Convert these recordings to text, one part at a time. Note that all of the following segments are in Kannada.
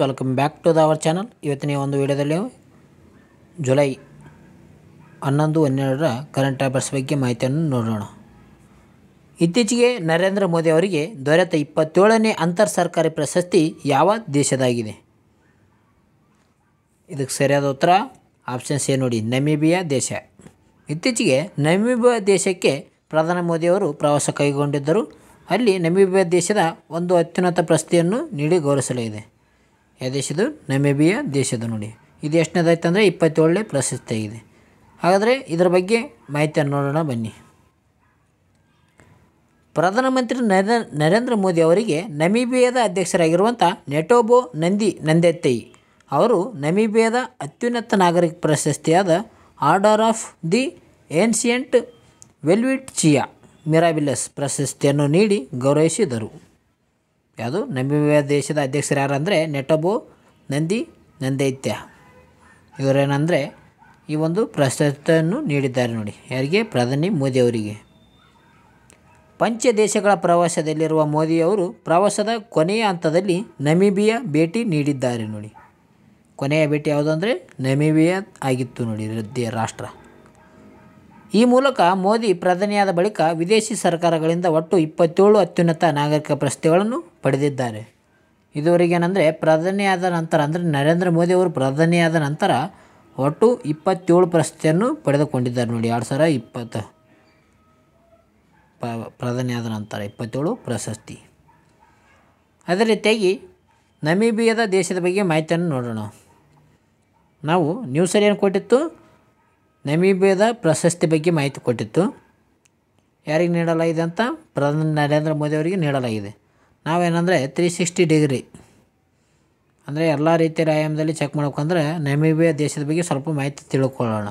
Welcome back to our channel. ಇವತ್ತಿನ ಒಂದು ವಿಡಿಯೋದಲ್ಲಿ ಜುಲೈ 11-12 ಕರೆಂಟ್ ಅಫೇರ್ಸ್ ಬಗ್ಗೆ ಮಾಹಿತಿಯನ್ನು ನೋಡೋಣ. ಇತ್ತೀಚೆಗೆ ನರೇಂದ್ರ ಮೋದಿ ಅವರಿಗೆ ದೊರೆತ 27ನೇ ಅಂತರ್ ಸರ್ಕಾರಿ ಪ್ರಶಸ್ತಿ ಯಾವ ದೇಶದಾಗಿದೆ? ಇದಕ್ಕೆ ಸರಿಯಾದ ಉತ್ತರ ಆಪ್ಷನ್ ಸಿ ನೋಡಿ, ನಮೀಬಿಯಾ ದೇಶ. ಇತ್ತೀಚೆಗೆ ನಮೀಬಿಯಾ ದೇಶಕ್ಕೆ ಪ್ರಧಾನಿ ಮೋದಿಯವರು ಪ್ರವಾಸ ಕೈಗೊಂಡಿದ್ದರು. ಅಲ್ಲಿ ನಮೀಬಿಯಾ ದೇಶದ ಒಂದು ಅತ್ಯುನ್ನತ ಪ್ರಶಸ್ತಿಯನ್ನು ನೀಡಿ ಗೌರವಿಸಲಾಗಿದೆ. ಯಾವ ದೇಶದ್ದು? ನಮೀಬಿಯಾ ದೇಶದ ನೋಡಿ. ಇದು ಎಷ್ಟನೇದಾಯ್ತು ಅಂದರೆ 27ನೇ ಪ್ರಶಸ್ತಿ ಆಗಿದೆ. ಹಾಗಾದರೆ ಇದರ ಬಗ್ಗೆ ಮಾಹಿತಿಯನ್ನು ನೋಡೋಣ ಬನ್ನಿ. ಪ್ರಧಾನಮಂತ್ರಿ ನರೇಂದ್ರ ಮೋದಿ ಅವರಿಗೆ ನಮೀಬಿಯಾದ ಅಧ್ಯಕ್ಷರಾಗಿರುವಂಥ ನೆಟೋಬೋ ನಂದೆತ್ತೈ ಅವರು ನಮೀಬಿಯಾದ ಅತ್ಯುನ್ನತ ನಾಗರಿಕ ಪ್ರಶಸ್ತಿಯಾದ ಆರ್ಡರ್ ಆಫ್ ದಿ ಏನ್ಷಿಯಂಟ್ ವೆಲ್ವಿಟ್ಚಿಯಾ ಮಿರಾಬಿಲಸ್ ಪ್ರಶಸ್ತಿಯನ್ನು ನೀಡಿ ಗೌರವಿಸಿದರು. ಯಾವುದು? ನಮೀಬಿಯಾ ದೇಶದ ಅಧ್ಯಕ್ಷರು ಯಾರಂದರೆ ನೆಟೋಬೋ ನಂದೆತ್ತೈ. ಇವರೇನೆಂದರೆ ಈ ಒಂದು ಪ್ರಶಸ್ತಿಯನ್ನು ನೀಡಿದ್ದಾರೆ ನೋಡಿ. ಯಾರಿಗೆ? ಪ್ರಧಾನಿ ಮೋದಿ ಅವರಿಗೆ. ಪಂಚ ದೇಶಗಳ ಪ್ರವಾಸದಲ್ಲಿರುವ ಮೋದಿಯವರು ಪ್ರವಾಸದ ಕೊನೆಯ ಹಂತದಲ್ಲಿ ನಮೀಬಿಯಾ ಭೇಟಿ ನೀಡಿದ್ದಾರೆ ನೋಡಿ. ಕೊನೆಯ ಭೇಟಿ ಯಾವುದು ಅಂದರೆ ನಮೀಬಿಯಾ ಆಗಿತ್ತು ನೋಡಿ ರಾಷ್ಟ್ರ. ಈ ಮೂಲಕ ಮೋದಿ ಪ್ರಧಾನಿಯಾದ ಬಳಿಕ ವಿದೇಶಿ ಸರ್ಕಾರಗಳಿಂದ ಒಟ್ಟು 27 ಅತ್ಯುನ್ನತ ನಾಗರಿಕ ಪ್ರಶಸ್ತಿಗಳನ್ನು ಪಡೆದಿದ್ದಾರೆ. ಇದುವರೆಗೆ ಏನಂದರೆ ಪ್ರಧಾನಿಯಾದ ನಂತರ ಅಂದರೆ ನರೇಂದ್ರ ಮೋದಿ ಅವರು ಪ್ರಧಾನಿಯಾದ ನಂತರ ಒಟ್ಟು 27 ಪ್ರಶಸ್ತಿಯನ್ನು ಪಡೆದುಕೊಂಡಿದ್ದಾರೆ ನೋಡಿ. 2020 ಪ್ರಧಾನಿಯಾದ ನಂತರ 27 ಪ್ರಶಸ್ತಿ. ಅದೇ ರೀತಿಯಾಗಿ ನಮೀಬಿಯಾದ ದೇಶದ ಬಗ್ಗೆ ಮಾಹಿತಿಯನ್ನು ನೋಡೋಣ. ನಾವು ನ್ಯೂಸಲ್ಲಿ ಏನು ಕೊಟ್ಟಿತ್ತು? ನಮೀಬಿಯಾದ ಪ್ರಶಸ್ತಿ ಬಗ್ಗೆ ಮಾಹಿತಿ ಕೊಟ್ಟಿತ್ತು. ಯಾರಿಗೆ ನೀಡಲಾಗಿದೆ ಅಂತ? ಪ್ರಧಾನಿ ನರೇಂದ್ರ ಮೋದಿ ಅವರಿಗೆ ನೀಡಲಾಗಿದೆ. ನಾವೇನಂದರೆ 360 ಡಿಗ್ರಿ ಅಂದರೆ ಎಲ್ಲ ರೀತಿಯ ಆಯಾಮದಲ್ಲಿ ಚೆಕ್ ಮಾಡ್ಬೇಕಂದ್ರೆ ನಮೀಬಿಯಾ ದೇಶದ ಬಗ್ಗೆ ಸ್ವಲ್ಪ ಮಾಹಿತಿ ತಿಳ್ಕೊಳ್ಳೋಣ.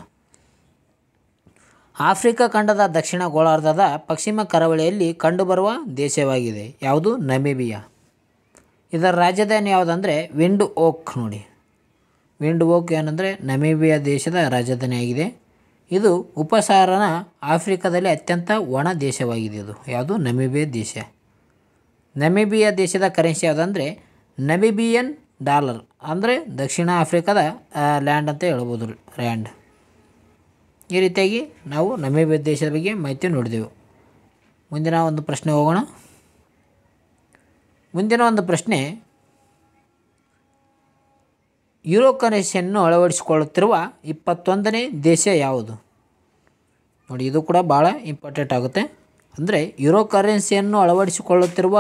ಆಫ್ರಿಕಾ ಖಂಡದ ದಕ್ಷಿಣ ಗೋಳಾರ್ಧದ ಪಶ್ಚಿಮ ಕರಾವಳಿಯಲ್ಲಿ ಕಂಡುಬರುವ ದೇಶವಾಗಿದೆ. ಯಾವುದು? ನಮೀಬಿಯಾ. ಇದರ ರಾಜಧಾನಿ ಯಾವುದಂದರೆ ವಿಂಡ್ ಓಕ್ ನೋಡಿ. ವಿಂಡ್ ಓಕ್ ಏನಂದರೆ ನಮೀಬಿಯಾ ದೇಶದ ರಾಜಧಾನಿಯಾಗಿದೆ. ಇದು ಉಪಸಾಹರಣ ಆಫ್ರಿಕಾದಲ್ಲಿ ಅತ್ಯಂತ ಒಣ ದೇಶವಾಗಿದೆ. ಇದು ಯಾವುದು? ನಮೀಬಿಯಾ ದೇಶ. ನಮೀಬಿಯಾ ದೇಶದ ಕರೆನ್ಸಿ ಯಾವುದಂದರೆ ನಮೀಬಿಯನ್ ಡಾಲರ್, ಅಂದರೆ ದಕ್ಷಿಣ ಆಫ್ರಿಕಾದ ಲ್ಯಾಂಡ್ ಅಂತ ಹೇಳ್ಬೋದು, ರ್ಯಾಂಡ್. ಈ ರೀತಿಯಾಗಿ ನಾವು ನಮೀಬಿಯಾ ದೇಶದ ಬಗ್ಗೆ ಮಾಹಿತಿ ನೋಡಿದೆವು. ಮುಂದಿನ ಒಂದು ಪ್ರಶ್ನೆ ಹೋಗೋಣ. ಮುಂದಿನ ಒಂದು ಪ್ರಶ್ನೆ, ಯೂರೋ ಕರೆನ್ಸಿಯನ್ನು ಅಳವಡಿಸಿಕೊಳ್ಳುತ್ತಿರುವ 21ನೇ ದೇಶ ಯಾವುದು? ನೋಡಿ, ಇದು ಕೂಡ ಭಾಳ ಇಂಪಾರ್ಟೆಂಟ್ ಆಗುತ್ತೆ. ಅಂದರೆ ಯೂರೋ ಕರೆನ್ಸಿಯನ್ನು ಅಳವಡಿಸಿಕೊಳ್ಳುತ್ತಿರುವ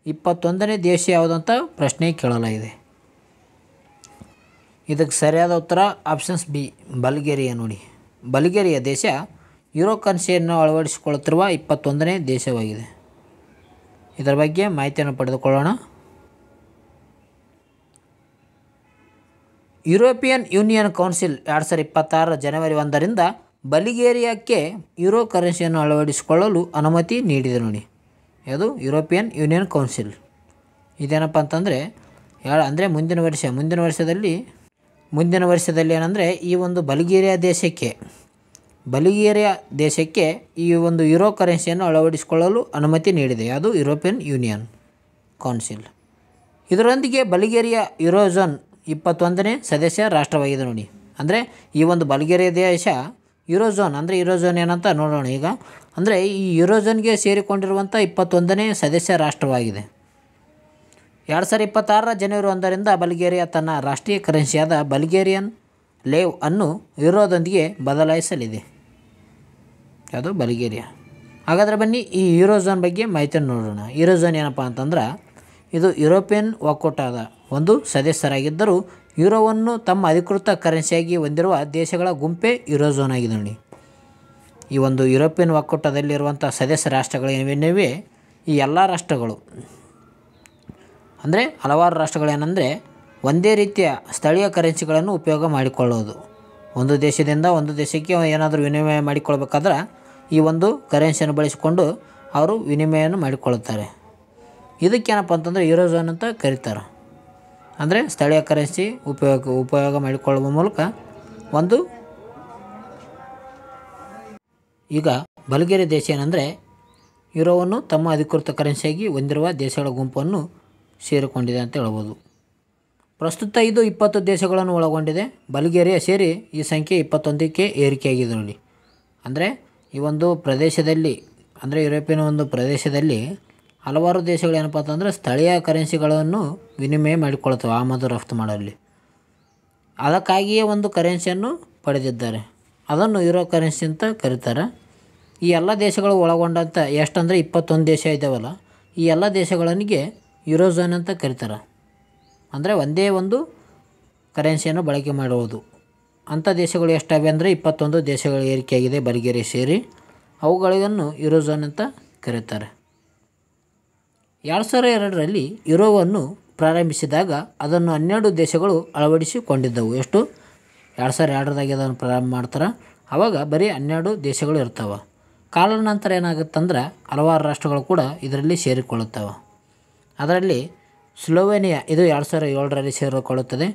21ನೇ ದೇಶ ಯಾವುದಂತ ಪ್ರಶ್ನೆ ಕೇಳಲಾಗಿದೆ. ಇದಕ್ಕೆ ಸರಿಯಾದ ಉತ್ತರ ಆಪ್ಷನ್ಸ್ ಬಿ, ಬಲ್ಗೇರಿಯಾ ನೋಡಿ. ಬಲ್ಗೇರಿಯಾ ದೇಶ ಯೂರೋ ಕರೆನ್ಸಿಯನ್ನು ಅಳವಡಿಸಿಕೊಳ್ಳುತ್ತಿರುವ 21ನೇ ದೇಶವಾಗಿದೆ. ಇದರ ಬಗ್ಗೆ ಮಾಹಿತಿಯನ್ನು ಪಡೆದುಕೊಳ್ಳೋಣ. ಯುರೋಪಿಯನ್ ಯೂನಿಯನ್ ಕೌನ್ಸಿಲ್ 2026 ಜನವರಿ 1ರಿಂದ ಬಲ್ಗೇರಿಯಾಕ್ಕೆ ಯೂರೋ ಕರೆನ್ಸಿಯನ್ನು ಅಳವಡಿಸಿಕೊಳ್ಳಲು ಅನುಮತಿ ನೀಡಿದೆ ನೋಡಿ. ಯಾವುದು? European Union Council. ಇದೇನಪ್ಪ ಅಂತಂದರೆ ಮುಂದಿನ ವರ್ಷದಲ್ಲಿ ಏನಂದರೆ ಈ ಒಂದು ಬಲ್ಗೇರಿಯಾ ದೇಶಕ್ಕೆ ಈ ಒಂದು ಯೂರೋ ಕರೆನ್ಸಿಯನ್ನು ಅಳವಡಿಸಿಕೊಳ್ಳಲು ಅನುಮತಿ ನೀಡಿದೆ. ಯಾವುದು? European Union Council. ಇದರೊಂದಿಗೆ ಬಲ್ಗೇರಿಯಾ ಯೂರೋಝೋನ್ 21ನೇ ಸದಸ್ಯ ರಾಷ್ಟ್ರವಾಗಿದೆ ನೋಡಿ. ಅಂದರೆ ಈ ಒಂದು ಬಲ್ಗೇರಿಯಾ ದೇಶ ಯೂರೋಝೋನ್ ಅಂದರೆ ಯೂರೋಝೋನ್ ಏನಂತ ನೋಡೋಣ ಈಗ. ಅಂದರೆ ಈ ಯೂರೋಝೋನ್ಗೆ ಸೇರಿಕೊಂಡಿರುವಂಥ 21ನೇ ಸದಸ್ಯ ರಾಷ್ಟ್ರವಾಗಿದೆ. 2026 ಜನವರಿ 1ರಿಂದ ಬಲ್ಗೇರಿಯಾ ತನ್ನ ರಾಷ್ಟ್ರೀಯ ಕರೆನ್ಸಿಯಾದ ಬಲ್ಗೇರಿಯನ್ ಲೇವ್ ಅನ್ನು ಯೂರೋದೊಂದಿಗೆ ಬದಲಾಯಿಸಲಿದೆ. ಯಾವುದು? ಬಲ್ಗೇರಿಯಾ. ಹಾಗಾದರೆ ಬನ್ನಿ ಈ ಯೂರೋಝೋನ್ ಬಗ್ಗೆ ಮಾಹಿತಿಯನ್ನು ನೋಡೋಣ. ಯೂರೋಝೋನ್ ಏನಪ್ಪ ಅಂತಂದ್ರೆ ಇದು ಯುರೋಪಿಯನ್ ಒಕ್ಕೂಟದ ಒಂದು ಸದಸ್ಯರಾಗಿದ್ದರೂ ಯೂರೋವನ್ನು ತಮ್ಮ ಅಧಿಕೃತ ಕರೆನ್ಸಿಯಾಗಿ ಹೊಂದಿರುವ ದೇಶಗಳ ಗುಂಪೇ ಯೂರೋಝೋನ್ ಆಗಿದೆ ನೋಡಿ. ಈ ಒಂದು ಯುರೋಪಿಯನ್ ಒಕ್ಕೂಟದಲ್ಲಿರುವಂಥ ಸದಸ್ಯ ರಾಷ್ಟ್ರಗಳೇನಿವೆ ಈ ಎಲ್ಲ ರಾಷ್ಟ್ರಗಳು ಅಂದರೆ ಹಲವಾರು ರಾಷ್ಟ್ರಗಳೇನೆಂದರೆ ಒಂದೇ ರೀತಿಯ ಸ್ಥಳೀಯ ಕರೆನ್ಸಿಗಳನ್ನು ಉಪಯೋಗ ಮಾಡಿಕೊಳ್ಳೋದು. ಒಂದು ದೇಶದಿಂದ ಒಂದು ದೇಶಕ್ಕೆ ಏನಾದರೂ ವಿನಿಮಯ ಮಾಡಿಕೊಳ್ಬೇಕಾದ್ರೆ ಈ ಒಂದು ಕರೆನ್ಸಿಯನ್ನು ಬಳಸಿಕೊಂಡು ಅವರು ವಿನಿಮಯವನ್ನು ಮಾಡಿಕೊಳ್ಳುತ್ತಾರೆ. ಇದಕ್ಕೇನಪ್ಪ ಅಂತಂದರೆ ಯೂರೋಝೋನ್ ಅಂತ ಕರೀತಾರೆ. ಅಂದರೆ ಸ್ಥಳೀಯ ಕರೆನ್ಸಿ ಉಪಯೋಗ ಮಾಡಿಕೊಳ್ಳುವ ಮೂಲಕ ಒಂದು ಈಗ ಬಲ್ಗೇರಿಯಾ ದೇಶ ಏನಂದರೆ ಯುರೋವನ್ನು ತಮ್ಮ ಅಧಿಕೃತ ಕರೆನ್ಸಿಯಾಗಿ ಹೊಂದಿರುವ ದೇಶಗಳ ಗುಂಪನ್ನು ಸೇರಿಕೊಂಡಿದೆ ಅಂತ ಹೇಳ್ಬೋದು. ಪ್ರಸ್ತುತ ಇದು 20 ದೇಶಗಳನ್ನು ಒಳಗೊಂಡಿದೆ. ಬಲ್ಗೇರಿಯಾ ಸೇರಿ ಈ ಸಂಖ್ಯೆ 21ಕ್ಕೆ ಏರಿಕೆಯಾಗಿದೆ ನೋಡಿ. ಅಂದರೆ ಈ ಒಂದು ಪ್ರದೇಶದಲ್ಲಿ, ಅಂದರೆ ಯುರೋಪಿಯನ್ ಒಂದು ಪ್ರದೇಶದಲ್ಲಿ ಹಲವಾರು ದೇಶಗಳು ಏನಪ್ಪ ಅಂತಂದರೆ ಸ್ಥಳೀಯ ಕರೆನ್ಸಿಗಳನ್ನು ವಿನಿಮಯ ಮಾಡಿಕೊಳ್ತವೆ ಆಮದು ರಫ್ತು ಮಾಡಲಿ. ಅದಕ್ಕಾಗಿಯೇ ಒಂದು ಕರೆನ್ಸಿಯನ್ನು ಪಡೆದಿದ್ದಾರೆ. ಅದನ್ನು ಯೂರೋ ಕರೆನ್ಸಿ ಅಂತ ಕರೀತಾರೆ. ಈ ಎಲ್ಲ ದೇಶಗಳು ಒಳಗೊಂಡಂಥ ಎಷ್ಟಂದರೆ 21 ದೇಶ ಇದ್ದಾವಲ್ಲ, ಈ ಎಲ್ಲ ದೇಶಗಳಿಗೆ ಯೂರೋಝೋನ್ ಅಂತ ಕರೀತಾರೆ. ಅಂದರೆ ಒಂದೇ ಒಂದು ಕರೆನ್ಸಿಯನ್ನು ಬಳಕೆ ಮಾಡುವುದು. ಅಂಥ ದೇಶಗಳು ಎಷ್ಟಾವೆ ಅಂದರೆ 21 ದೇಶಗಳು ಏರಿಕೆಯಾಗಿದೆ ಬಲ್ಗೇರಿಯಾ ಸೇರಿ. ಅವುಗಳನ್ನು ಯೂರೋಝೋನ್ ಅಂತ ಕರೀತಾರೆ. 2002ರಲ್ಲಿ ಯುರೋವನ್ನು ಪ್ರಾರಂಭಿಸಿದಾಗ ಅದನ್ನು 12 ದೇಶಗಳು ಅಳವಡಿಸಿಕೊಂಡಿದ್ದವು. ಎಷ್ಟು? 2002ದಾಗೆ ಅದನ್ನು ಪ್ರಾರಂಭ ಮಾಡ್ತಾರೆ. ಆವಾಗ ಬರೀ 12 ದೇಶಗಳು ಇರ್ತವೆ. ಕಾಲಾನಂತರ ಏನಾಗುತ್ತಂದ್ರೆ ಹಲವಾರು ರಾಷ್ಟ್ರಗಳು ಕೂಡ ಇದರಲ್ಲಿ ಸೇರಿಕೊಳ್ಳುತ್ತವೆ. ಅದರಲ್ಲಿ ಸ್ಲೋವೇನಿಯಾ ಇದು 2007ರಲ್ಲಿ ಸೇರಿಕೊಳ್ಳುತ್ತದೆ.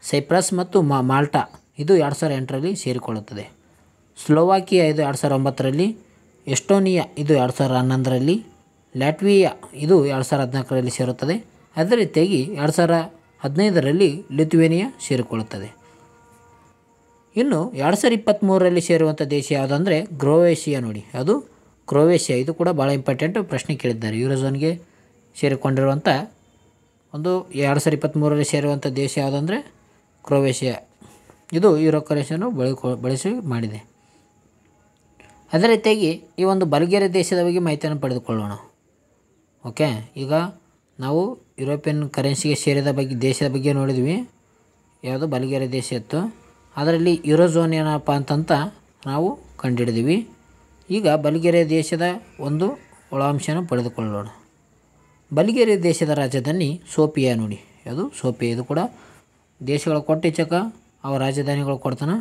ಸೈಪ್ರಸ್ ಮತ್ತು ಮಾಲ್ಟಾ ಇದು 2008ರಲ್ಲಿ ಸೇರಿಕೊಳ್ಳುತ್ತದೆ. ಸ್ಲೋವಾಕಿಯಾ ಇದು 2009ರಲ್ಲಿ, ಎಸ್ಟೋನಿಯಾ ಇದು 2011ರಲ್ಲಿ, ಲ್ಯಾಟ್ವಿಯಾ ಇದು 2014ರಲ್ಲಿ ಸೇರುತ್ತದೆ. ಅದೇ ರೀತಿಯಾಗಿ 2015ರಲ್ಲಿ ಲಿಥುವೇನಿಯಾ ಸೇರಿಕೊಳ್ಳುತ್ತದೆ. ಇನ್ನು 2023ರಲ್ಲಿ ಸೇರುವಂಥ ದೇಶ ಯಾವುದಂದರೆ ಕ್ರೊವೇಷಿಯಾ ನೋಡಿ. ಅದು ಕ್ರೊವೇಷಿಯಾ. ಇದು ಕೂಡ ಭಾಳ ಇಂಪಾರ್ಟೆಂಟ್ ಪ್ರಶ್ನೆ ಕೇಳಿದ್ದಾರೆ. ಯೂರೋಝೋನ್ಗೆ ಸೇರಿಕೊಂಡಿರುವಂಥ ಒಂದು 2023ರಲ್ಲಿ ಸೇರುವಂಥ ದೇಶ ಯಾವುದಂದರೆ ಕ್ರೊವೇಷಿಯಾ. ಇದು ಯೂರೋ ಕರೆನ್ಸಿಯನ್ನು ಬಳಸಿ ಮಾಡಿದೆ. ಅದೇ ರೀತಿಯಾಗಿ ಈ ಒಂದು ಬಲ್ಗೇರಿಯಾ ದೇಶದ ಬಗ್ಗೆ ಮಾಹಿತಿಯನ್ನು ಪಡೆದುಕೊಳ್ಳೋಣ. ಓಕೆ, ಈಗ ನಾವು ಯುರೋಪಿಯನ್ ಕರೆನ್ಸಿಗೆ ಸೇರಿದ ದೇಶದ ಬಗ್ಗೆ ನೋಡಿದ್ವಿ. ಯಾವುದು? ಬಲ್ಗೇರಿಯಾ ದೇಶ ಇತ್ತು. ಅದರಲ್ಲಿ ಯೂರೋಝೋನ್ ಏನಪ್ಪ ಅಂತಂತ ನಾವು ಕಂಡುಹಿಡಿದ್ವಿ. ಈಗ ಬಲ್ಗೇರಿಯಾ ದೇಶದ ಒಂದು ಒಳಾಂಶನ ಪಡೆದುಕೊಳ್ಳೋಣ. ಬಲ್ಗೇರಿಯಾ ದೇಶದ ರಾಜಧಾನಿ ಸೋಫಿಯಾ ನೋಡಿ. ಅದು ಸೋಫಿಯಾ. ಇದು ಕೂಡ ದೇಶಗಳ ಕೊಟ್ಟಿಚಕ ಅವ ರಾಜಧಾನಿಗಳು ಕೊಡ್ತಾನೆ.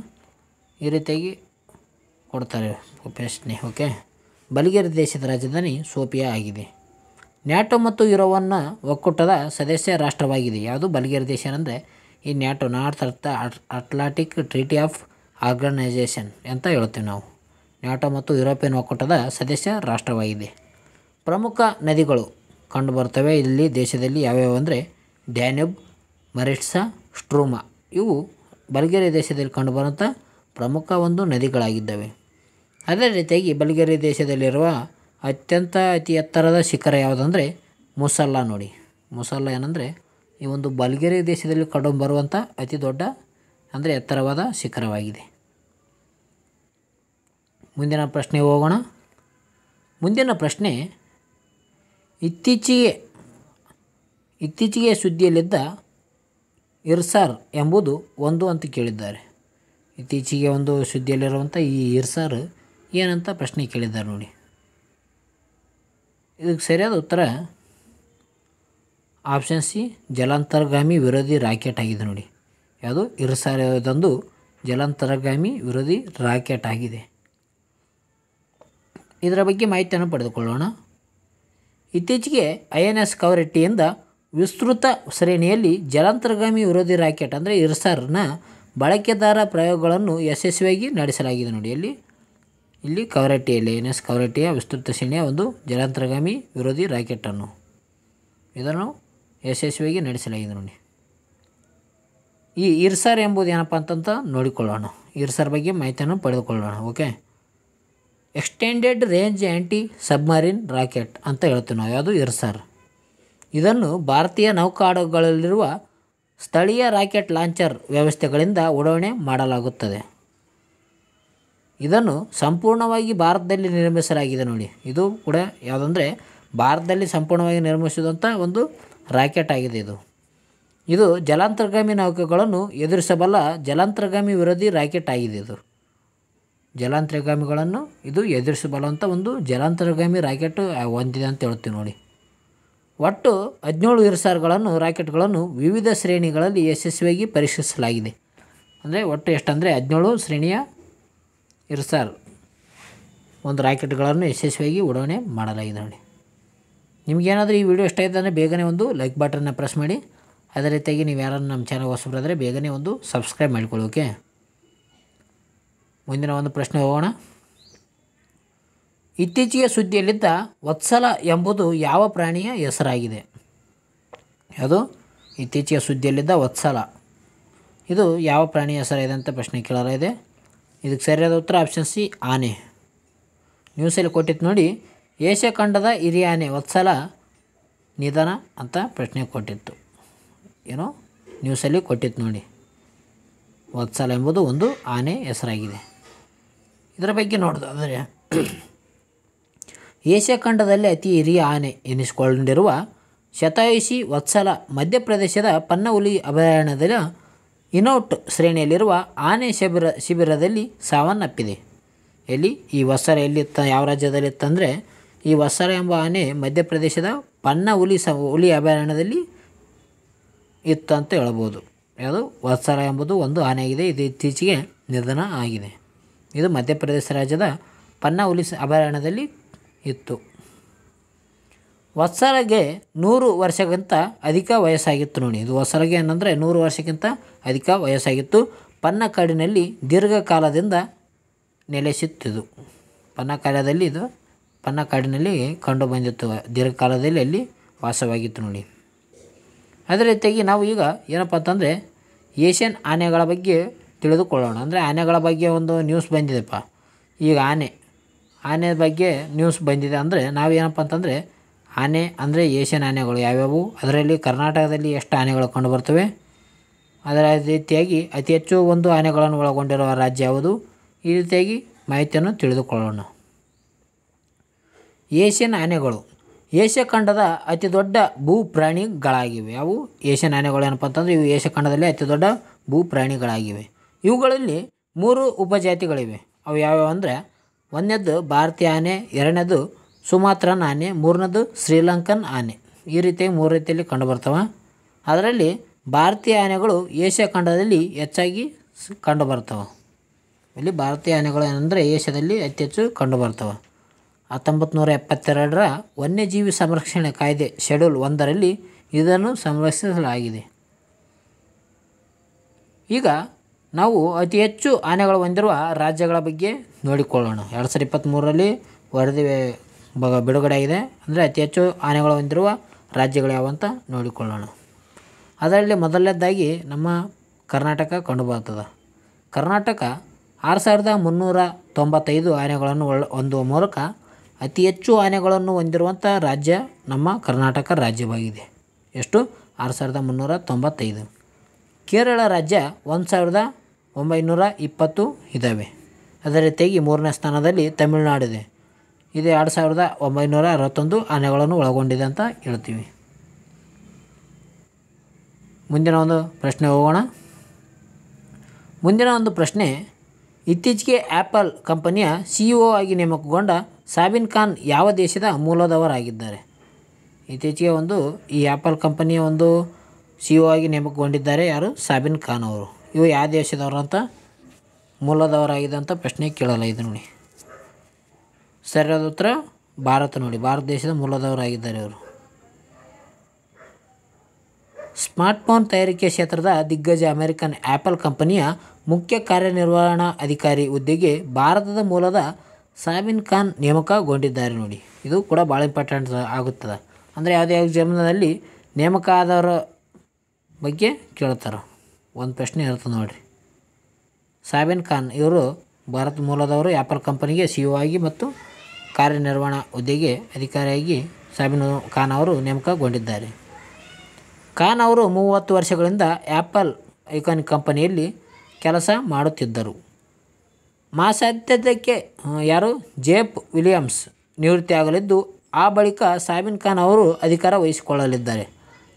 ಈ ರೀತಿಯಾಗಿ ಕೊಡ್ತಾರೆ ಪ್ರಶ್ನೆ. ಓಕೆ, ಬಲ್ಗೇರಿಯಾ ದೇಶದ ರಾಜಧಾನಿ ಸೋಫಿಯಾ ಆಗಿದೆ. ನ್ಯಾಟೋ ಮತ್ತು ಯುರೋವನ್ನು ಒಕ್ಕೂಟದ ಸದಸ್ಯ ರಾಷ್ಟ್ರವಾಗಿದೆ. ಯಾವುದು? ಬಲ್ಗೇರಿಯಾ ದೇಶ ಅಂದರೆ ಈ NATO, North Atlantic Treaty of Organisation ಅಂತ ಹೇಳ್ತೀವಿ ನಾವು. ನ್ಯಾಟೋ ಮತ್ತು ಯುರೋಪಿಯನ್ ಒಕ್ಕೂಟದ ಸದಸ್ಯ ರಾಷ್ಟ್ರವಾಗಿದೆ. ಪ್ರಮುಖ ನದಿಗಳು ಕಂಡುಬರ್ತವೆ ಇಲ್ಲಿ ದೇಶದಲ್ಲಿ ಯಾವ್ಯಾವು ಅಂದರೆ ಡ್ಯಾನ್ಯೂಬ್, ಮರಿಟ್ಸಾ, ಸ್ಟ್ರೂಮಾ. ಇವು ಬಲ್ಗೇರಿಯಾ ದೇಶದಲ್ಲಿ ಕಂಡುಬರುವಂಥ ಪ್ರಮುಖ ಒಂದು ನದಿಗಳಾಗಿದ್ದಾವೆ. ಅದೇ ರೀತಿಯಾಗಿ ಬಲ್ಗೇರಿಯಾ ದೇಶದಲ್ಲಿರುವ ಅತಿ ಎತ್ತರದ ಶಿಖರ ಯಾವುದಂದರೆ ಮುಸಲ್ಲ ನೋಡಿ. ಮುಸಲ್ಲ ಏನಂದರೆ ಈ ಒಂದು ಬಲ್ಗೇರಿಯಾ ದೇಶದಲ್ಲಿ ಕಂಡುಬರುವಂಥ ಅತಿ ದೊಡ್ಡ ಅಂದರೆ ಎತ್ತರವಾದ ಶಿಖರವಾಗಿದೆ. ಮುಂದಿನ ಪ್ರಶ್ನೆ ಹೋಗೋಣ. ಮುಂದಿನ ಪ್ರಶ್ನೆ, ಇತ್ತೀಚೆಗೆ ಸುದ್ದಿಯಲ್ಲಿದ್ದ ಇರ್ಸಾರ್ ಎಂಬುದು ಒಂದು ಅಂತ ಕೇಳಿದ್ದಾರೆ. ಇತ್ತೀಚೆಗೆ ಒಂದು ಸುದ್ದಿಯಲ್ಲಿರುವಂಥ ಈ ಇರ್ಸಾರ್ ಏನಂತ ಪ್ರಶ್ನೆ ಕೇಳಿದ್ದಾರೆ ನೋಡಿ. ಇದಕ್ಕೆ ಸರಿಯಾದ ಉತ್ತರ ಆಪ್ಷನ್ ಸಿ, ಜಲಾಂತರ್ಗಾಮಿ ವಿರೋಧಿ ರಾಕೆಟ್ ಆಗಿದೆ ನೋಡಿ. ಯಾವುದು? ಇರ್ಸಾರ್ ಇದೊಂದು ಜಲಾಂತರ್ಗಾಮಿ ವಿರೋಧಿ ರಾಕೆಟ್ ಆಗಿದೆ. ಇದರ ಬಗ್ಗೆ ಮಾಹಿತಿಯನ್ನು ಪಡೆದುಕೊಳ್ಳೋಣ. ಇತ್ತೀಚೆಗೆ INS ಕವರೆಟ್ಟಿಯಿಂದ ವಿಸ್ತೃತ ಶ್ರೇಣಿಯಲ್ಲಿ ಜಲಾಂತರ್ಗಾಮಿ ವಿರೋಧಿ ರಾಕೆಟ್ ಅಂದರೆ ಇರ್ಸಾರ್ನ ಬಳಕೆದಾರ ಪ್ರಯೋಗಗಳನ್ನು ಯಶಸ್ವಿಯಾಗಿ ನಡೆಸಲಾಗಿದೆ ನೋಡಿ. ಇಲ್ಲಿ ಕವರೆಟ್ಟಿಯಲ್ಲಿ INS ಕವರೆಟ್ಟಿಯ ವಿಸ್ತೃತ ಶ್ರೇಣಿಯ ಒಂದು ಜಲಾಂತರ್ಗಾಮಿ ವಿರೋಧಿ ರಾಕೆಟನ್ನು ಇದನ್ನು ಯಶಸ್ವಿಯಾಗಿ ನಡೆಸಲಾಗಿದೆ ನೋಡಿ. ಈ ಇರ್ಸಾರ್ ಎಂಬುದು ಏನಪ್ಪ ಅಂತಂತ ನೋಡಿಕೊಳ್ಳೋಣ. ಇರ್ಸಾರ್ ಬಗ್ಗೆ ಮಾಹಿತಿಯನ್ನು ಪಡೆದುಕೊಳ್ಳೋಣ. ಓಕೆ, ಎಕ್ಸ್ಟೆಂಡೆಡ್ ರೇಂಜ್ ಆ್ಯಂಟಿ ಸಬ್ಮರೀನ್ ರಾಕೆಟ್ ಅಂತ ಹೇಳ್ತೀವಿ ನಾವು. ಯಾವುದು? ಇರ್ಸಾರ್. ಇದನ್ನು ಭಾರತೀಯ ನೌಕಾಪಡೆಗಳಲ್ಲಿರುವ ಸ್ಥಳೀಯ ರಾಕೆಟ್ ಲಾಂಚರ್ ವ್ಯವಸ್ಥೆಗಳಿಂದ ಉಡಾವಣೆ ಮಾಡಲಾಗುತ್ತದೆ. ಇದನ್ನು ಸಂಪೂರ್ಣವಾಗಿ ಭಾರತದಲ್ಲಿ ನಿರ್ಮಿಸಲಾಗಿದೆ ನೋಡಿ. ಇದು ಕೂಡ ಯಾವುದಂದರೆ ಭಾರತದಲ್ಲಿ ಸಂಪೂರ್ಣವಾಗಿ ನಿರ್ಮಿಸಿದಂಥ ಒಂದು ರಾಕೆಟ್ ಆಗಿದೆ. ಇದು ಜಲಾಂತರ್ಗಾಮಿ ನೌಕೆಗಳನ್ನು ಎದುರಿಸಬಲ್ಲ ಜಲಾಂತರ್ಗಾಮಿ ವಿರೋಧಿ ರಾಕೆಟ್ ಆಗಿದೆ. ಜಲಾಂತರ್ಗಾಮಿಗಳನ್ನು ಇದು ಎದುರಿಸಬಲ್ಲಂಥ ಒಂದು ಜಲಾಂತರ್ಗಾಮಿ ರಾಕೆಟ್ ಹೊಂದಿದೆ ಅಂತ ಹೇಳ್ತೀವಿ ನೋಡಿ. ಒಟ್ಟು 17 ಇರ್ಸಾರ್ಗಳನ್ನು ರಾಕೆಟ್ಗಳನ್ನು ವಿವಿಧ ಶ್ರೇಣಿಗಳಲ್ಲಿ ಯಶಸ್ವಿಯಾಗಿ ಪರೀಕ್ಷಿಸಲಾಗಿದೆ. ಅಂದರೆ ಒಟ್ಟು ಎಷ್ಟಂದರೆ 17 ಶ್ರೇಣಿಯ ಇರ್ಸಾರ್ ಒಂದು ರಾಕೆಟ್ಗಳನ್ನು ಯಶಸ್ವಿಯಾಗಿ ಉಡಾವಣೆ ಮಾಡಲಾಗಿದೆ ನೋಡಿ. ನಿಮಗೇನಾದರೂ ಈ ವಿಡಿಯೋ ಇಷ್ಟ ಆಯಿತು ಅಂದರೆ ಬೇಗನೆ ಒಂದು ಲೈಕ್ ಬಟನ್ನ ಪ್ರೆಸ್ ಮಾಡಿ. ಅದೇ ರೀತಿಯಾಗಿ ನೀವು ಯಾರನ್ನು ನಮ್ಮ ಚಾನಲ್ ಹೊಸಬರಾದರೆ ಬೇಗನೆ ಒಂದು ಸಬ್ಸ್ಕ್ರೈಬ್ ಮಾಡಿಕೊಳ್ಳಿ. ಓಕೆ, ಮುಂದಿನ ಒಂದು ಪ್ರಶ್ನೆ ಹೋಗೋಣ. ಇತ್ತೀಚೆಗೆ ಸುದ್ದಿಯಲ್ಲಿದ್ದ ವತ್ಸಲ ಎಂಬುದು ಯಾವ ಪ್ರಾಣಿಯ ಹೆಸರಾಗಿದೆ? ಅದು ಇತ್ತೀಚೆಗೆ ಸುದ್ದಿಯಲ್ಲಿದ್ದ ವತ್ಸಲ. ಇದು ಯಾವ ಪ್ರಾಣಿ ಹೆಸರಿದೆ ಅಂತ ಪ್ರಶ್ನೆ ಕೇಳಲಾಗಿದೆ. ಇದಕ್ಕೆ ಸರಿಯಾದ ಉತ್ತರ ಆಪ್ಷನ್ ಸಿ, ಆನೆ. ನ್ಯೂಸಲ್ಲಿ ಕೊಟ್ಟಿತ್ತು ನೋಡಿ, ಏಷ್ಯಾ ಖಂಡದ ಹಿರಿಯ ಆನೆ ವತ್ಸಲ ನಿಧನ ಅಂತ ಪ್ರಶ್ನೆ ಕೊಟ್ಟಿತ್ತು. ಏನೋ ನ್ಯೂಸಲ್ಲಿ ಕೊಟ್ಟಿತ್ತು ನೋಡಿ. ವತ್ಸಲ ಎಂಬುದು ಒಂದು ಆನೆ ಹೆಸರಾಗಿದೆ. ಇದರ ಬಗ್ಗೆ ನೋಡೋದಾದರೆ ಏಷ್ಯಾ ಖಂಡದಲ್ಲಿ ಅತಿ ಹಿರಿಯ ಆನೆ ಎನಿಸಿಕೊಂಡಿರುವ ಶತಾಯುಷಿ ವತ್ಸಲ ಮಧ್ಯಪ್ರದೇಶದ ಪನ್ನ ಹುಲಿ ಅಭಯಾರಣ್ಯದ ಇನೌಟ್ ಶ್ರೇಣಿಯಲ್ಲಿರುವ ಆನೆ ಶಿಬಿರದಲ್ಲಿ ಸಾವನ್ನಪ್ಪಿದೆ. ಎಲ್ಲಿ ಈ ವತ್ಸಲ ಎಲ್ಲಿತ್ತ, ಯಾವ ರಾಜ್ಯದಲ್ಲಿತ್ತಂದರೆ ಈ ವತ್ಸಲ ಎಂಬ ಆನೆ ಮಧ್ಯಪ್ರದೇಶದ ಪನ್ನ ಹುಲಿ ಅಭಯಾರಣ್ಯದಲ್ಲಿ ಇತ್ತು ಅಂತ ಹೇಳ್ಬೋದು. ಯಾವುದು ವತ್ಸಲ ಎಂಬುದು ಒಂದು ಆನೆಯಾಗಿದೆ. ಇದು ಇತ್ತೀಚೆಗೆ ನಿಧನ ಆಗಿದೆ. ಇದು ಮಧ್ಯಪ್ರದೇಶ ರಾಜ್ಯದ ಪನ್ನ ಹುಲಿ ಅಭಯಾರಣ್ಯದಲ್ಲಿ ಇತ್ತು. ವತ್ಸಲಗೆ 100 ವರ್ಷಕ್ಕಿಂತ ಅಧಿಕ ವಯಸ್ಸಾಗಿತ್ತು ನೋಡಿ. ಇದು ವತ್ಸಲಗೆ ಏನಂದರೆ 100 ವರ್ಷಕ್ಕಿಂತ ಅಧಿಕ ವಯಸ್ಸಾಗಿತ್ತು. ಪನ್ನ ಕಾಡಿನಲ್ಲಿ ದೀರ್ಘಕಾಲದಿಂದ ನೆಲೆಸಿತ್ತಿದ್ದು. ಪನ್ನ ಕಾಡಿನಲ್ಲಿ ಕಂಡು ಬಂದಿತ್ತು. ದೀರ್ಘಕಾಲದಲ್ಲಿ ಅಲ್ಲಿ ವಾಸವಾಗಿತ್ತು ನೋಡಿ. ಅದೇ ರೀತಿಯಾಗಿ ನಾವು ಈಗ ಏನಪ್ಪ ಅಂತಂದರೆ ಏಷ್ಯನ್ ಆನೆಗಳ ಬಗ್ಗೆ ತಿಳಿದುಕೊಳ್ಳೋಣ. ಅಂದರೆ ಆನೆಗಳ ಬಗ್ಗೆ ಒಂದು ನ್ಯೂಸ್ ಬಂದಿದೆಪ್ಪ. ಈಗ ಆನೆ ಬಗ್ಗೆ ನ್ಯೂಸ್ ಬಂದಿದೆ. ಅಂದರೆ ನಾವೇನಪ್ಪ ಅಂತಂದರೆ ಆನೆ ಅಂದರೆ ಏಷ್ಯನ್ ಆನೆಗಳು ಯಾವ್ಯಾವು, ಅದರಲ್ಲಿ ಕರ್ನಾಟಕದಲ್ಲಿ ಎಷ್ಟು ಆನೆಗಳು ಕಂಡುಬರ್ತವೆ, ಅದರ ರೀತಿಯಾಗಿ ಅತಿ ಹೆಚ್ಚು ಒಂದು ಆನೆಗಳನ್ನು ಒಳಗೊಂಡಿರುವ ರಾಜ್ಯ ಯಾವುದು, ಈ ರೀತಿಯಾಗಿ ಮಾಹಿತಿಯನ್ನು ತಿಳಿದುಕೊಳ್ಳೋಣ. ಏಷ್ಯನ್ ಆನೆಗಳು ಏಷ್ಯಾ ಖಂಡದ ಅತಿ ದೊಡ್ಡ ಭೂ ಪ್ರಾಣಿಗಳಾಗಿವೆ. ಅವು ಏಷ್ಯನ್ ಆನೆಗಳು ಏನಪ್ಪ ಅಂತಂದರೆ ಇವು ಏಷ್ಯಾ ಖಂಡದಲ್ಲಿ ಅತಿ ದೊಡ್ಡ ಭೂ ಪ್ರಾಣಿಗಳಾಗಿವೆ. ಇವುಗಳಲ್ಲಿ 3 ಉಪಜಾತಿಗಳಿವೆ. ಅವು ಯಾವ್ಯಾವ ಅಂದರೆ, ಒಂದನೇದು ಭಾರತೀಯ ಆನೆ, ಎರಡನೇದು ಸುಮಾತ್ರನ್ ಆನೆ, ಮೂರನೇದು ಶ್ರೀಲಂಕನ್ ಆನೆ. ಈ ರೀತಿಯಾಗಿ 3 ರೀತಿಯಲ್ಲಿ ಕಂಡುಬರ್ತವೆ. ಅದರಲ್ಲಿ ಭಾರತೀಯ ಆನೆಗಳು ಏಷ್ಯಾ ಖಂಡದಲ್ಲಿ ಹೆಚ್ಚಾಗಿ ಕಂಡುಬರ್ತವೆ. ಇಲ್ಲಿ ಭಾರತೀಯ ಆನೆಗಳು ಏನಂದರೆ ಏಷ್ಯಾದಲ್ಲಿ ಅತಿ ಹೆಚ್ಚು ಕಂಡುಬರ್ತವೆ. 1972ರ ವನ್ಯಜೀವಿ ಸಂರಕ್ಷಣೆ ಕಾಯ್ದೆ ಶೆಡ್ಯೂಲ್ 1ರಲ್ಲಿ ಇದನ್ನು ಸಂರಕ್ಷಿಸಲಾಗಿದೆ. ಈಗ ನಾವು ಅತಿ ಹೆಚ್ಚು ಆನೆಗಳು ಹೊಂದಿರುವ ರಾಜ್ಯಗಳ ಬಗ್ಗೆ ನೋಡಿಕೊಳ್ಳೋಣ. 2023ರಲ್ಲಿ ವರದಿ ಬಿಡುಗಡೆ ಆಗಿದೆ. ಅಂದರೆ ಅತಿ ಹೆಚ್ಚು ಆನೆಗಳು ಹೊಂದಿರುವ ರಾಜ್ಯಗಳು ಯಾವಂತ ನೋಡಿಕೊಳ್ಳೋಣ. ಅದರಲ್ಲಿ ಮೊದಲನೇದಾಗಿ ನಮ್ಮ ಕರ್ನಾಟಕ ಕಂಡುಬರ್ತದೆ. ಕರ್ನಾಟಕ 6395 ಆನೆಗಳನ್ನು ಹೊಂದುವ ಮೂಲಕ ಅತಿ ಹೆಚ್ಚು ಆನೆಗಳನ್ನು ಹೊಂದಿರುವಂಥ ರಾಜ್ಯ ನಮ್ಮ ಕರ್ನಾಟಕ ರಾಜ್ಯವಾಗಿದೆ. ಎಷ್ಟು? 6395. ಕೇರಳ ರಾಜ್ಯ 1920 ಇದ್ದಾವೆ. ಅದೇ ರೀತಿಯಾಗಿ 3ನೇ ಸ್ಥಾನದಲ್ಲಿ ತಮಿಳುನಾಡಿದೆ. ಇದು 2961 ಆನೆಗಳನ್ನು ಒಳಗೊಂಡಿದೆ ಅಂತ ಹೇಳ್ತೀವಿ. ಮುಂದಿನ ಒಂದು ಪ್ರಶ್ನೆ ಹೋಗೋಣ. ಮುಂದಿನ ಒಂದು ಪ್ರಶ್ನೆ, ಇತ್ತೀಚೆಗೆ ಆ್ಯಪಲ್ ಕಂಪನಿಯ CEO ಆಗಿ ನೇಮಕಗೊಂಡ ಸಾಬಿನ್ ಖಾನ್ ಯಾವ ದೇಶದ ಮೂಲದವರಾಗಿದ್ದಾರೆ? ಇತ್ತೀಚೆಗೆ ಈ ಆ್ಯಪಲ್ ಕಂಪನಿಯ CEO ಆಗಿ ನೇಮಕಗೊಂಡಿದ್ದಾರೆ. ಯಾರು? ಸಾಬಿನ್ ಖಾನ್ ಅವರು. ಇವು ಯಾವ ದೇಶದವರು ಅಂತ ಮೂಲದವರಾಗಿದೆ ಅಂತ ಪ್ರಶ್ನೆ ಕೇಳಲಾಗಿದೆ ನೋಡಿ. ಸರಿಯಾದ ಉತ್ತರ ಭಾರತ ನೋಡಿ. ಭಾರತ ದೇಶದ ಮೂಲದವರಾಗಿದ್ದಾರೆ ಇವರು. ಸ್ಮಾರ್ಟ್ಫೋನ್ ತಯಾರಿಕೆ ಕ್ಷೇತ್ರದ ದಿಗ್ಗಜ ಅಮೆರಿಕನ್ ಆ್ಯಪಲ್ ಕಂಪನಿಯ ಮುಖ್ಯ ಕಾರ್ಯನಿರ್ವಹಣಾ ಅಧಿಕಾರಿ ಹುದ್ದೆಗೆ ಭಾರತದ ಮೂಲದ ಸಾಬಿನ್ ಖಾನ್ ನೇಮಕಗೊಂಡಿದ್ದಾರೆ ನೋಡಿ. ಇದು ಕೂಡ ಭಾಳ ಇಂಪಾರ್ಟೆಂಟ್ ಆಗುತ್ತದೆ. ಅಂದರೆ ಯಾವುದೇ ಎಕ್ಸಾಮ್ನಲ್ಲಿ ನೇಮಕ ಆದವರ ಬಗ್ಗೆ ಕೇಳ್ತಾರೆ. ಒಂದು ಪ್ರಶ್ನೆ ಇರ್ತದೆ ನೋಡಿರಿ. ಸಾಬಿನ್ ಖಾನ್ ಇವರು ಭಾರತ ಮೂಲದವರು. ಆ್ಯಪಲ್ ಕಂಪನಿಗೆ CEO ಆಗಿ ಮತ್ತು ಕಾರ್ಯನಿರ್ವಹಣಾ ಹುದ್ದೆಗೆ ಅಧಿಕಾರಿಯಾಗಿ ಸಾಬಿನ್ ಖಾನ್ ಅವರು ನೇಮಕಗೊಂಡಿದ್ದಾರೆ. ಖಾನ್ ಅವರು 30 ವರ್ಷಗಳಿಂದ ಆ್ಯಪಲ್ ಐಕಾನಿಕ್ ಕಂಪನಿಯಲ್ಲಿ ಕೆಲಸ ಮಾಡುತ್ತಿದ್ದರು. ಮಾಸಾಧ್ಯಕ್ಷಕ್ಕೆ ಯಾರು? ಜೆಫ್ ವಿಲಿಯಮ್ಸ್ ನಿವೃತ್ತಿ ಆಗಲಿದ್ದು, ಆ ಬಳಿಕ ಸಾಬಿನ್ ಖಾನ್ ಅವರು ಅಧಿಕಾರ ವಹಿಸಿಕೊಳ್ಳಲಿದ್ದಾರೆ.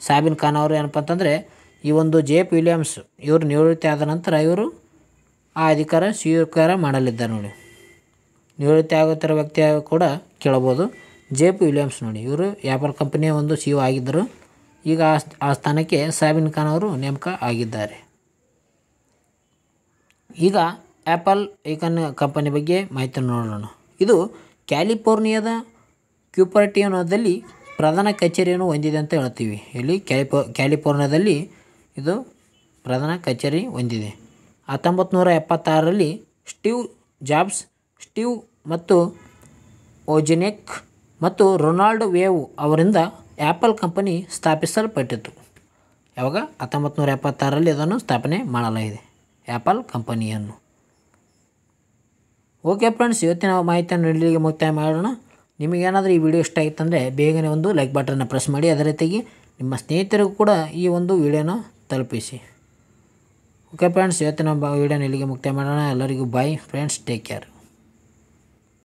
ಸಾಬಿನ್ ಖಾನ್ ಅವರು ಏನಪ್ಪ ಅಂತಂದರೆ ಈ ಜೆಫ್ ವಿಲಿಯಮ್ಸ್ ಇವರು ನಿವೃತ್ತಿ ಆದ ನಂತರ ಇವರು ಆ ಅಧಿಕಾರ ಸ್ವೀಕಾರ ಮಾಡಲಿದ್ದಾರೆ ನೋಡಿ. ನಿವೃತ್ತಿ ಆಗುತ್ತಿರೋ ವ್ಯಕ್ತಿ ಕೂಡ ಕೇಳಬಹುದು. ಜೆಫ್ ವಿಲಿಯಮ್ಸ್ ನೋಡಿ, ಇವರು ಆ್ಯಪಲ್ ಕಂಪನಿಯ CEO ಆಗಿದ್ದರು. ಈಗ ಆ ಸ್ಥಾನಕ್ಕೆ ಸಾಬಿನ್ ಖಾನ್ ಅವರು ನೇಮಕ ಆಗಿದ್ದಾರೆ. ಈಗ ಆ್ಯಪಲ್ ಐಕಾನ್ ಕಂಪನಿ ಬಗ್ಗೆ ಮಾಹಿತಿಯನ್ನು ನೋಡೋಣ. ಇದು ಕ್ಯಾಲಿಫೋರ್ನಿಯಾದ ಕ್ಯೂಪರ್ಟಿನೋದಲ್ಲಿ ಪ್ರಧಾನ ಕಚೇರಿಯನ್ನು ಹೊಂದಿದೆ ಅಂತ ಹೇಳ್ತೀವಿ. ಇಲ್ಲಿ ಕ್ಯಾಲಿಫೋರ್ನಿಯಾದಲ್ಲಿ ಇದು ಪ್ರಧಾನ ಕಚೇರಿ ಹೊಂದಿದೆ. 1976ರಲ್ಲಿ ಸ್ಟೀವ್ ಜಾಬ್ಸ್, ಸ್ಟೀವ್ ಮತ್ತು ಓಜಿನೆಕ್ ಮತ್ತು ರೊನಾಲ್ಡ್ ವೇವ್ ಅವರಿಂದ ಆ್ಯಪಲ್ ಕಂಪನಿ ಸ್ಥಾಪಿಸಲ್ಪಟ್ಟಿತು. ಯಾವಾಗ 1976ರಲ್ಲಿ ಅದನ್ನು ಸ್ಥಾಪನೆ ಮಾಡಲಾಗಿದೆ, ಆ್ಯಪಲ್ ಕಂಪನಿಯನ್ನು. ಓಕೆ ಫ್ರೆಂಡ್ಸ್, ಇವತ್ತಿನ ಮಾಹಿತಿಯನ್ನು ಇಲ್ಲಿಗೆ ಮುಕ್ತಾಯ ಮಾಡೋಣ. ನಿಮಗೇನಾದರೂ ಈ ವಿಡಿಯೋ ಇಷ್ಟ ಆಗಿತ್ತಂದರೆ ಬೇಗನೆ ಒಂದು ಲೈಕ್ ಬಟನ್ನ ಪ್ರೆಸ್ ಮಾಡಿ, ಅದೇ ರೀತಿಯಾಗಿ ನಿಮ್ಮ ಸ್ನೇಹಿತರಿಗೂ ಕೂಡ ಈ ಒಂದು ವಿಡಿಯೋನ ತಲುಪಿಸಿ. ಓಕೆ ಫ್ರೆಂಡ್ಸ್, ಇವತ್ತಿನ ವಿಡಿಯೋನ ಇಲ್ಲಿಗೆ ಮುಕ್ತಾಯ ಮಾಡೋಣ. ಎಲ್ಲರಿಗೂ ಬಾಯ್ ಫ್ರೆಂಡ್ಸ್, ಟೇಕ್ ಕೇರ್.